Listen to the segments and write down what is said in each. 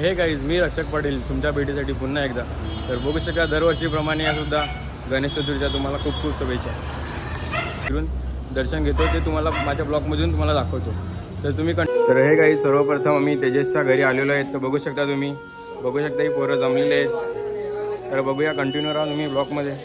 हे गाईज, मी रक्षक पाटील तुमच्या भेटीसाठी पुन्हा एकदा. तर बघू शका दरवर्षीप्रमाणे यासुद्धा गणेश चतुर्थीच्या तुम्हाला खूप खूप शुभेच्छा. फिरून दर्शन घेतो ते तुम्हाला माझ्या ब्लॉगमधून तुम्हाला दाखवतो. तर तुम्ही तर हे गाईज, सर्वप्रथम आम्ही तेजसच्या घरी आलेलो आहेत. तर बघू शकता तुम्ही, बघू शकता ही पोरं जमलेले आहेत. तर बघूया, कंटिन्यू राहा तुम्ही ब्लॉगमध्ये.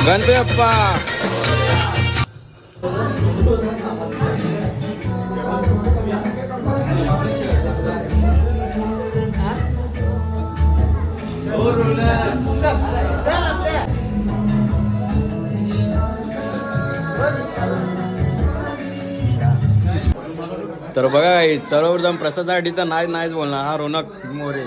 गणपती बाप्पा. तर बघा, सर्वप्रथम प्रसादासाठी तर नाहीच बोलणार हा रोनक मोरे.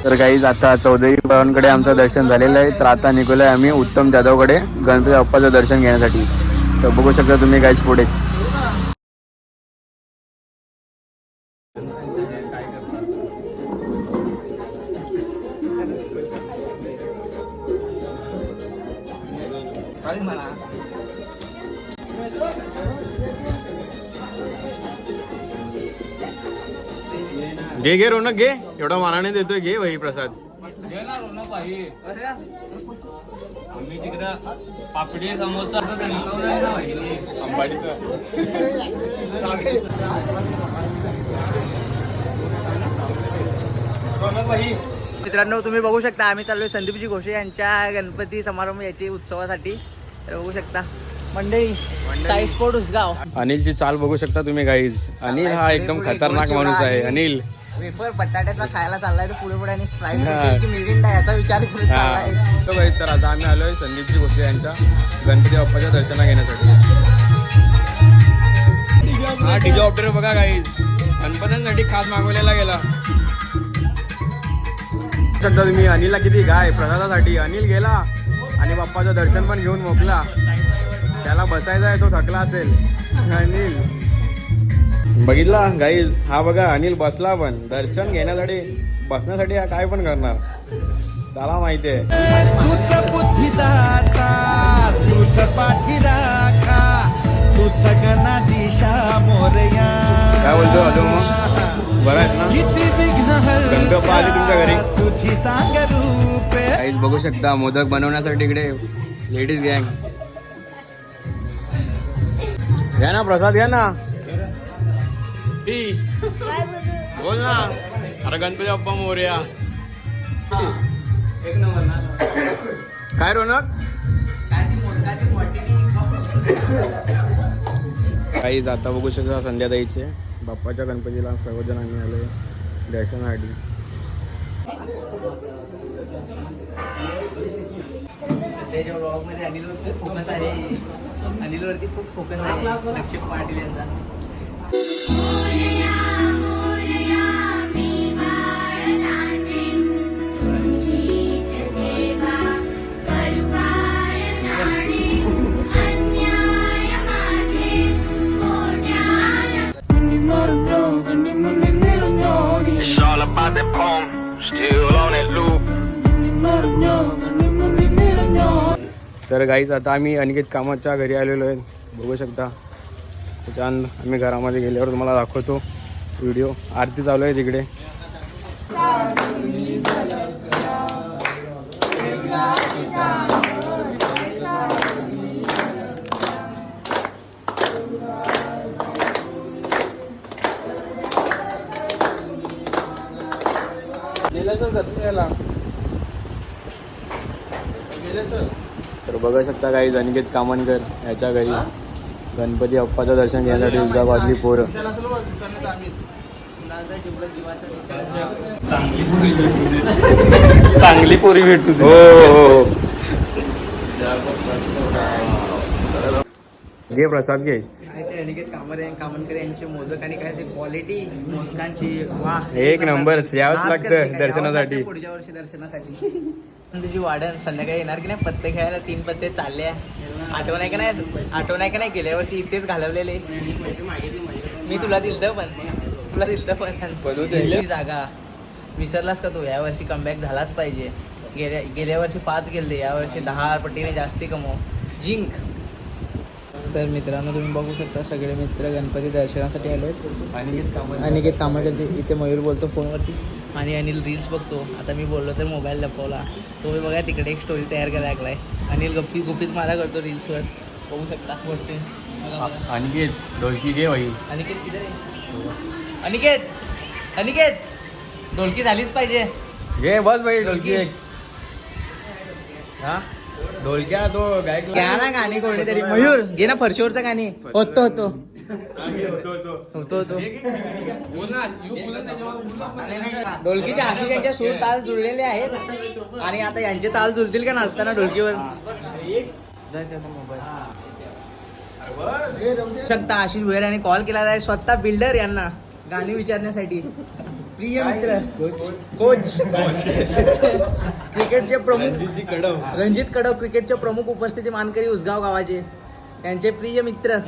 तर गाईज, आता चौधरी बाबांकडे आमचं दर्शन झालेलं आहे. तर आता निघालोय आम्ही उत्तम जाधवकडे गणपती बाप्पाचं दर्शन घेण्यासाठी. तर बघू शकता तुम्ही गाईज पुढेच. घे घे रोनक घे, एवढा मानाने देतोय, घे भाई प्रसाद. घे ना रोनक भाई. आम्ही तिकडं पापडी समोसा मित्रांनो, तुम्ही बघू शकता आम्ही चाललोय संदीपजी घोषे यांच्या गणपती समारंभ याची उत्सवासाठी. तर बघू शकता मंडळी, साई स्पोर्ट उसगाव. अनिलची चाल बघू शकता तुम्ही गाईज. अनिल हा एकदम खतरनाक माणूस आहे. अनिल वेफर बटाट्याचा खायला चाललाय, तर पुढे पुढे आणि स्प्राईट मिरिंडा याचा विचार करत चाललाय. तर आता आम्ही आलोय संदीपजी घोषे यांच्या गणपती बाप्पाच्या दर्शना घेण्यासाठी. हा डीजे ऑपरेटर बघा गाईज, गणपत्यांसाठी खास मागवलेला गेला. शकता तुम्ही अनिलला किती गाय प्रसादासाठी. अनिल गेला आणि बाप्पाचं दर्शन पण घेऊन मोकला. त्याला बसायचा आहे, तो थकला असेल. अनिल बघितला गाईज, हा बघा अनिल बसला, पण दर्शन घेण्यासाठी बसण्यासाठी हा काय पण करणार त्याला माहिती आहे. तुझ बुद्धिदाता तुझ पाठीराखा तुझ गणाधीशा मोरया. काय बोलतो अजून मग, बरं आहेत ना? किती विघ्न गणपती बाप्पा आले तुमच्या घरी. तुझी सांग रूपे. गाईज बघू शकता मोदक बनवण्यासाठी इकडे लेडीज गँग. घ्या ना प्रसाद, घ्या ना. बोल ना. अरे गणपती बाप्पा मोरया. एक नंबर ना. काय रोनक. काही आता बघू शकता संध्याताईचे बाप्पाच्या गणपतीला सर्वजण आम्ही आलोय दर्शनासाठी. सध्याच्या ब्लॉगमध्ये अनिलवरती फोकस आहे. अनिलवरती खूप फोकस आहे रक्षक पाटील यांचा. तर गाईज, आता आम्ही अनिकेत कामाच्या घरी आलेलो आहे, बघू शकता. त्याच्यानंतर आम्ही घरामध्ये गेल्यावर तुम्हाला दाखवतो व्हिडिओ. आरती चालू आहे तिकडे. तर बघू शकता काही अनिकेत कामनकर याच्या घरी गणपती बाप्पाचं दर्शन घेण्यासाठी उजव्या बाजली पोरं. चांगली पोरी भेटू. हो हो. घे प्रसाद घे. काय ते अनिकेत कामनकर यांचे मोदक आणि काय ते क्वालिटी मोदकांची वा एक नंबर यावंच नाद लागतं करते काय, दर्शनासाठी. यावंच लागतं पुढच्या वर्षी दर्शनासाठी. तुझी वाढण संध्याकाळी येणार की नाही पत्ते खेळायला 3 पत्ते चालले. आठवण आहे का नाही गेल्या वर्षी इथेच घालवलेले. मी तुला दिलतं पण ही जागा विसरलास का तू. या वर्षी कमबॅक झालाच पाहिजे. गेल्या वर्षी 5 गेले, या वर्षी 10 पटीने जास्ती कमव जिंक. तर मित्रांनो तुम्ही बघू शकता सगळे मित्र गणपती दर्शनासाठी आले. अनिकेत कामरकर इथे मयूर बोलतो फोनवरती आणि अनिल रील्स बघतो. आता मी बोललो तर मोबाईल लपवला. तो मी बघा तिकडे एक स्टोरी तयार करायला लागलाय. अनिल गुपित मारा करतो रील्सवर बघू शकता वरती. अनिकेत ढोलकी घे भाई. अनिकेत किती रे? अनिकेत ढोलकी झालीच पाहिजे. घे बस भाई ढोलकी एक. हा ढोलक्या तो गायक घ्या ना गाणी कोणीतरी. मयूर घे ना फरशीवरचं गाणी. होतो ढोलकीच्या आशिष यांच्या सूर ताल जुळलेले आहेत आणि आता यांचे ताल जुळतील का नाचताना ढोलकीवर. शकता आशिष भुयार यांनी कॉल केला आहे स्वतः बिल्डर यांना गाणी विचारण्यासाठी. प्रिय मित्र कोच क्रिकेटचे प्रमुख रणजित कडव क्रिकेटचे प्रमुख उपस्थिती मानकरी उसगाव गावाचे त्यांचे प्रिय मित्र.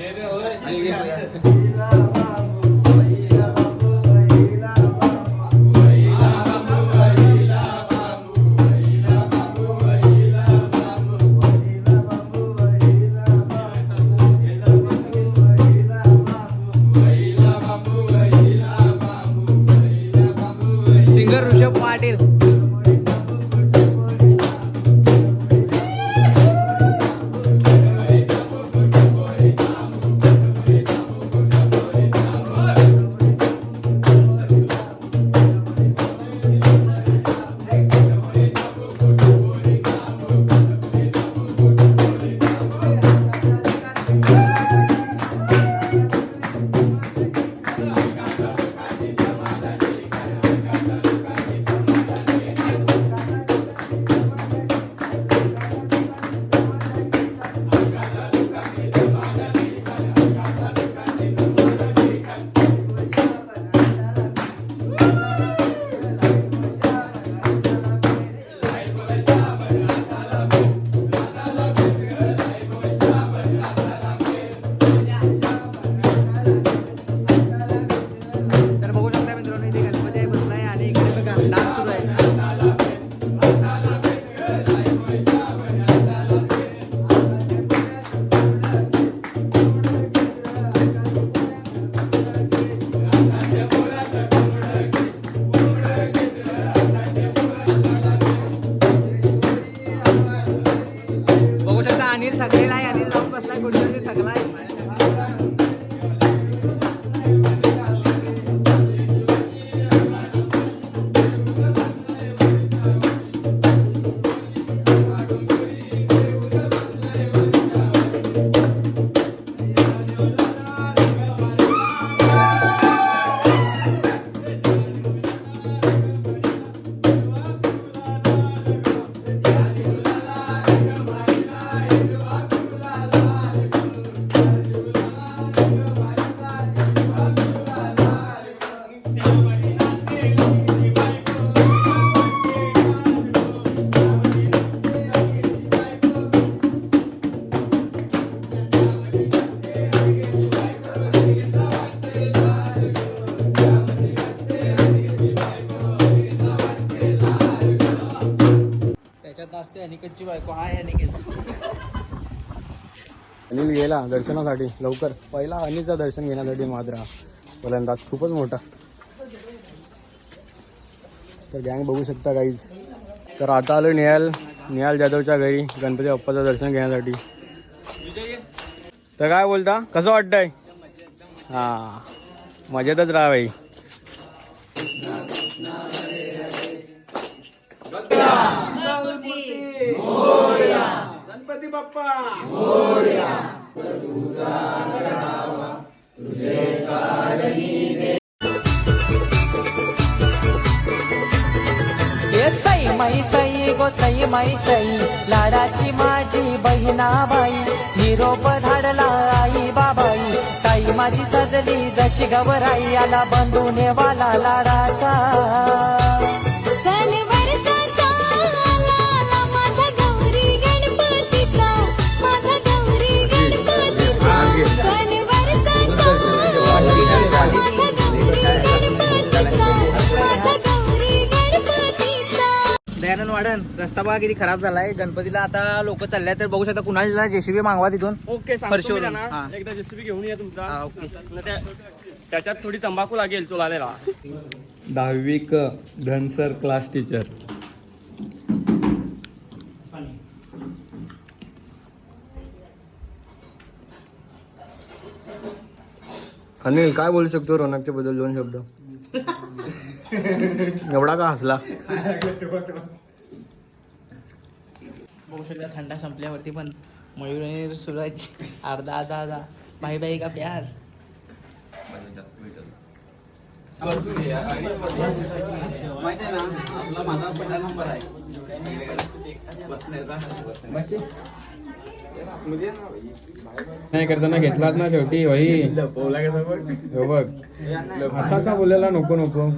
सिंगर ऋषभ पाटील. अनिल थकलेला आहे. अनिल जाऊन बसलाय कुठेतरी थकलाय. असते अनिकेतची बायको. हाय अनिकेत. अनिल गेला दर्शनासाठी लवकर. पहिला अनिलचं दर्शन घेण्यासाठी मात्र पहिल्यांदा खूपच मोठा. तर गँग बघू शकता काहीच. तर आता आलो निहाल जाधवच्या घरी गणपती बाप्पाचं दर्शन घेण्यासाठी. तर काय बोलता कसं वाटतंय? हां मजेतच राहा भाई. गणपती बाप्पा मोरया. सई माई सई गो सई माई सई लाडाची माझी बहिणाबाई निरोप धाडला आई बाबाई ताई माझी सजली जशी गवराई आला बंधूने वाला लाडाचा सण वर्षाचा आला माझा गौरी गणपतीचा माझा गौरी गणपतीचा सण वर्षाचा आला माझा गौरी गणपतीचा माझा गौरी गणपतीचा. दयानंद वाडन रस्ता बघा किती खराब झालाय. गणपतीला आता लोक चालले तर बघू शकता. कुणाला जेसीबी मागवा तिथून. ओके फरशीवरून. हा. एकदा जेसीबी घेऊन या तुमचा. हा, ओके. त्याच्यात थोडी तंबाखू लागेल चोलायला. 10वी क धनसर क्लास टीचर. अनिल काय बोलू शकतो रोनकच्या बद्दल 2 शब्द. एवढा का हसला. बघू शकता थंडा संपल्यावरती पण मयूर सूरज अर्धा आधा भाई भाई का प्यार. नाही करताना घेतलाच ना शेवटी वही बघ आताचा बोलायला नको नको.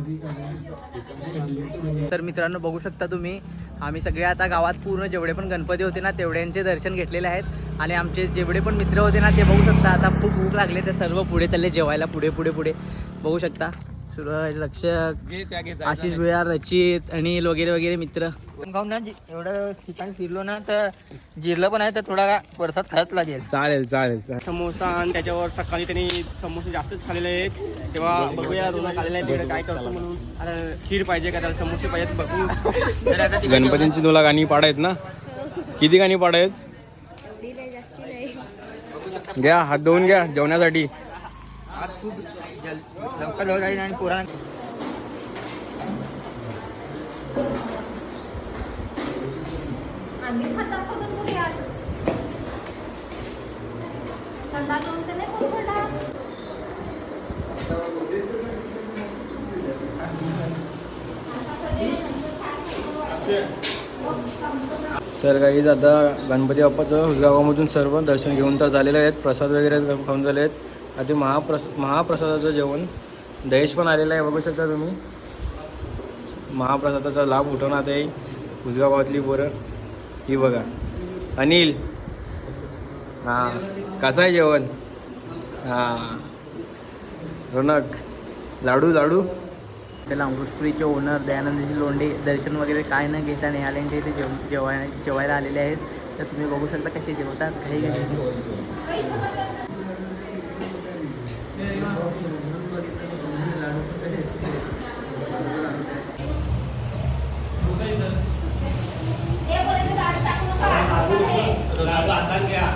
तर मित्रांनो बघू शकता तुम्ही आम्ही सगळे आता गावात पूर्ण जेवढे पण गणपती होते ना तेवढ्यांचे दर्शन घेतलेले आहेत. आणि आमचे जेवढे पण मित्र होते ना ते बघू शकता आता खूप भूक लागले ते सर्व पुढे चालले जेवायला. पुढे पुढे पुढे बघू शकता सूरज रक्षक आशिष भुयार रचित अनिल वगैरे वगैरे मित्र. खाऊन ना एवढं ठिकाणी फिरलो ना तर जिरलं पण आहे तर थोडा परसात खायच लागेल. चालेल चालेल चालेल. समोसा आणि त्याच्यावर सकाळी त्यांनी समोसे जास्तच खाल्लेले आहेत. तेव्हा बघूया रोनक आलेला आहे तिकडे काय करतो म्हणून. आता खीर पाहिजे का त्याला समोसे पाहिजेत बघू. तर आता तिकडे गणपतींची तुला गाणी पाडायत ना. किती गाणी पाडायत. घ्या हात धुवून घ्या जेवण्यासाठी. खूप लवकर जाऊ जाईल आणि पुराण आम्हीच हात दाखवून करूया आज. थंडा करून तर नाही पण थंडा. तर काही आता गणपती बाप्पाचं हुसगावामधून सर्व दर्शन घेऊन तर झालेले आहेत. प्रसाद वगैरे खाऊन झाले आहेत. आता महाप्रसादाचं जेवण दहेश पण आलेलं आहे बघू शकता तुम्ही. महाप्रसादाचा लाभ उठवण्यात आहे हुसगावातली पोरं ही बघा. अनिल हां कसं आहे जेवण. हां रोनक लाडू लाडू. त्याला अमृतपुरीचे ओनर दयानंदजी लोंढे दर्शन वगैरे काय न घेता नेहाल्यांच्या इथे जेवायला आलेले आहेत. तर तुम्ही बघू शकता कसे जेवतात काही हे पर्यंत गाडी टाकू नका. लाडू हातात घ्या.